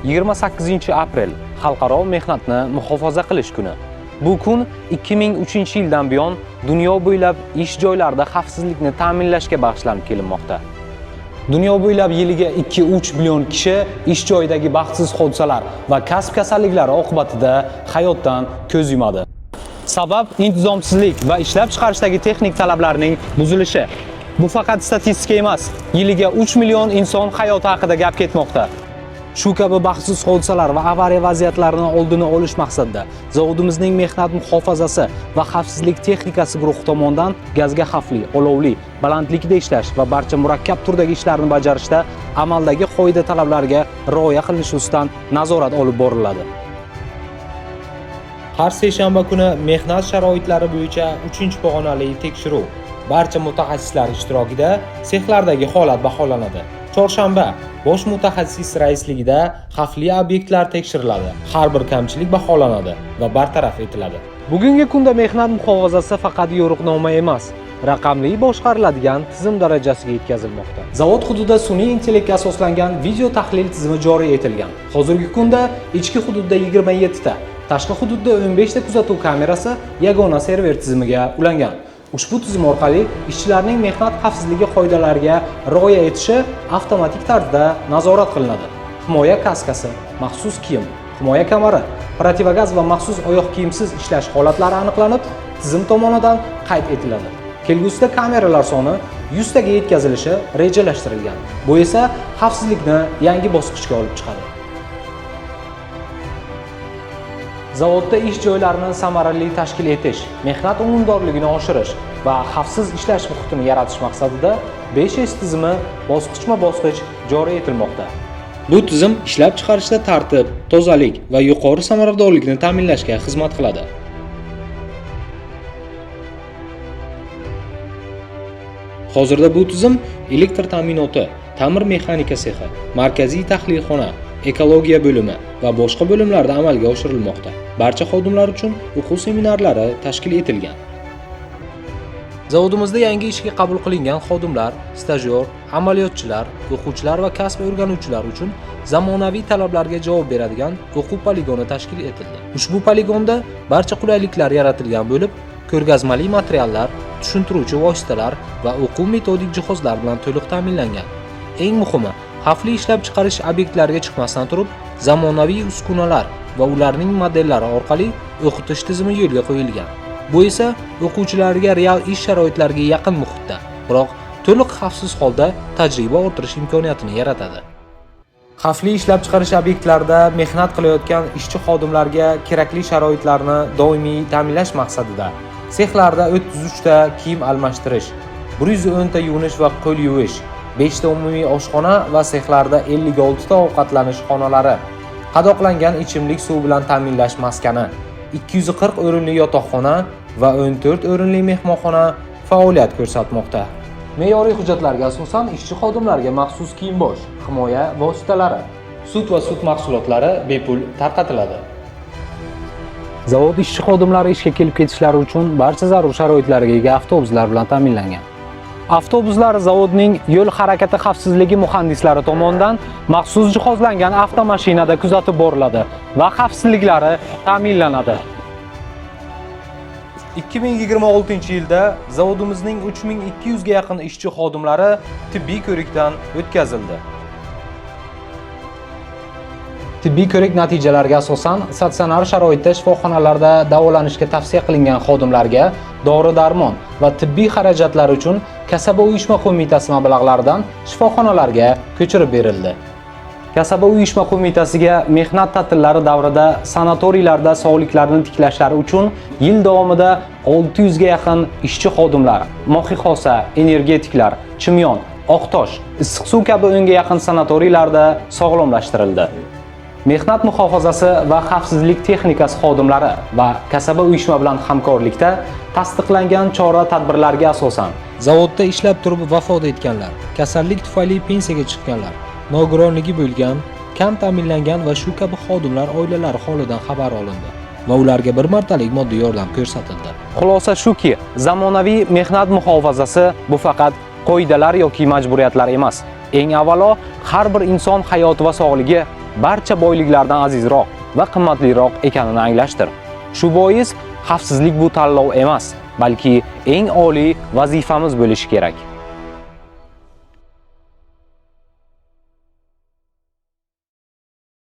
28-aprel Xalqaro mehnatni muhofaza qilish kuni. Bu kun 2003-yildan buyon dunyo bo'ylab ish joylarida xavfsizlikni ta'minlashga bag'ishlanib kelinmoqda. Dunyo bo'ylab yiliga 2-3 million kishi ish joyidagi baxtsiz hodisalar va kasb kasalliklari oqibatida hayotdan ko'z yumadi. Sabab intizomsizlik va ishlab chiqarishdagi texnik talablarning buzilishi. Bu faqat statistika emas, yiliga 3 million inson hayoti haqida gap ketmoqda. Shu kabi baxtsiz hodisalar va avariya vaziyatlarini oldini olish maqsadida zavodimizning mehnat muhofazasi va xavfsizlik texnikasi guruhi tomonidan gazga xavfli, olovli, balandlikda ishlash va barcha murakkab turdagi ishlarni bajarishda amaldagi qoida talablarga rioya qilinishi ustidan nazorat olib boriladi. Har seshanba kuni mehnat sharoitlari bo'yicha 3-pog'onali tekshiruv barcha mutaxassislar ishtirokida sexlardagi holat baholanadi. Chorshanba bosh mutaxassis raisligida xavfli obyektlar tekshiriladi. Har bir kamchilik baholanadi va bartaraf etiladi. Bugungi kunda mehnat muhofazasi faqat yo'riqnoma emas, raqamli boshqariladigan tizim darajasiga yetkazilmoqda. Zavod hududida sun'iy intellektga asoslangan video tahlil tizimi joriy etilgan. Hozirgi kunda ichki hududda 27 ta, tashqi hududda 15 ta kuzatuv kamerasi yagona server tizimiga ulangan. Ushbu tizim orqali ishchilarning mehnat xavfsizligi qoidalariga rioya etishi avtomatik tarzda nazorat qilinadi. Himoya kaskasi, maxsus kiyim, himoya kamari, protivagaz va maxsus oyoq kiyimsiz ishlash holatlari aniqlanib, tizim tomonidan qayd etiladi. Kelgusida kameralar soni 100 taga yetkazilishi rejalashtirilgan. Bu esa xavfsizlikni yangi bosqichga olib chiqadi. Zavodda ish joylarini samarali tashkil etish, mehnat unumdorligini oshirish va xavfsiz ishlash muhitini yaratish maqsadida 5S tizimi bosqichma-bosqich joriy etilmoqda. Bu tizim ishlab chiqarishda tartib, tozalik va yuqori samaradorlikni ta'minlashga xizmat qiladi. Hozirda bu tizim elektr ta'minoti, ta'mir mexanika sexi, markaziy tahlilxona, ekologiya bo'limi va boshqa bo'limlarda amalga oshirilmoqda. Barcha xodimlar uchun o'quv seminarlari tashkil etilgan. Zavodimizda yangi ishga qabul qilingan xodimlar, stajyor, amaliyotchilar, o'quvchilar va kasb o'rganuvchilar uchun zamonaviy talablarga javob beradigan o'quv poligoni tashkil etildi. Ushbu poligonda barcha qulayliklar yaratilgan bo'lib, ko'rgazmali materiallar, tushuntiruvchi vositalar va o'quv metodik jihozlar bilan to'liq ta'minlangan. Eng muhimi, xavfli ishlab chiqarish obyektlariga chiqmasdan turib, zamonaviy uskunalar va ularning modellari orqali o'qitish tizimi yo'lga qo'yilgan. Bu esa o'quvchilarga real ish sharoitlariga yaqin muhitda, biroq to'liq xavfsiz holda tajriba orttirish imkoniyatini yaratadi. Xavfli ishlab chiqarish obyektlarida mehnat qilayotgan ishchi xodimlarga kerakli sharoitlarni doimiy ta'minlash maqsadida sexlarda 33 ta kiyim almashtirish, 110 ta yuvinish va qo'l yuvish, 5 ta umumiy oshxona va sexlarda 56 ta ovqatlanish xonalari, qadoqlangan ichimlik suvi bilan ta'minlash maskani, 240 o'rinli yotoqxona va 14 o'rinli mehmonxona faoliyat ko'rsatmoqda. Me'yoriy hujjatlarga asosan ishchi xodimlarga maxsus kiyim-bosh, himoya vositalari, sut va sut mahsulotlari bepul tarqatiladi. Zavod ishchi xodimlari ishga kelib ketishlari uchun barcha zarur sharoitlarga ega avtobuslar bilan ta'minlangan. Avtobuslar zavodning yo'l harakati xavfsizligi muhandislari tomonidan maxsus jihozlangan avtomashinada kuzatib boriladi va xavfsizliklari ta'minlanadi. 2026-yilda zavodimizning 3200 ga yaqin ishchi xodimlari tibbiy ko'rikdan o'tkazildi. Tibbiy ko'rik natijalariga asosan statsionar sharoitda shifoxonalarda davolanishga tavsiya qilingan xodimlarga dori-darmon va tibbiy xarajatlar uchun Kasaba uyushma qo'mitasi mablag'laridan shifoxonalarga ko'chirib berildi. Kasaba uyushma qo'mitasiga mehnat ta'tillari davrida sanatoriylarda sog'liklarini tiklashlari uchun yil davomida 600 ga yaqin ishchi xodimlar, Moxihosa, energetiklar, Chimyon, Oqtosh, Issiqsuv kabi 10 ga yaqin sanatoriylarda sog'lomlashtirildi. Mehnat muhofazasi va xavfsizlik texnikasi xodimlari va kasaba uyushma bilan hamkorlikda tasdiqlangan chora-tadbirlarga asosan zavodda ishlab turib vafot etganlar, kasallik tufayli pensiyaga chiqqanlar, nogironligi bo'lgan, kam ta'minlangan va shu kabi xodimlar oilalari holidan xabar olindi va ularga bir martalik moddiy yordam ko'rsatildi. Xulosa shuki, zamonaviy mehnat muhofazasi bu faqat qoidalar yoki majburiyatlar emas. Eng avvalo, har bir inson hayoti va sog'ligi barcha boyliklardan azizroq va qimmatliroq ekanini anglashdir. Shu bois xavfsizlik bu tanlov emas, balki eng oliy vazifamiz bo'lishi kerak.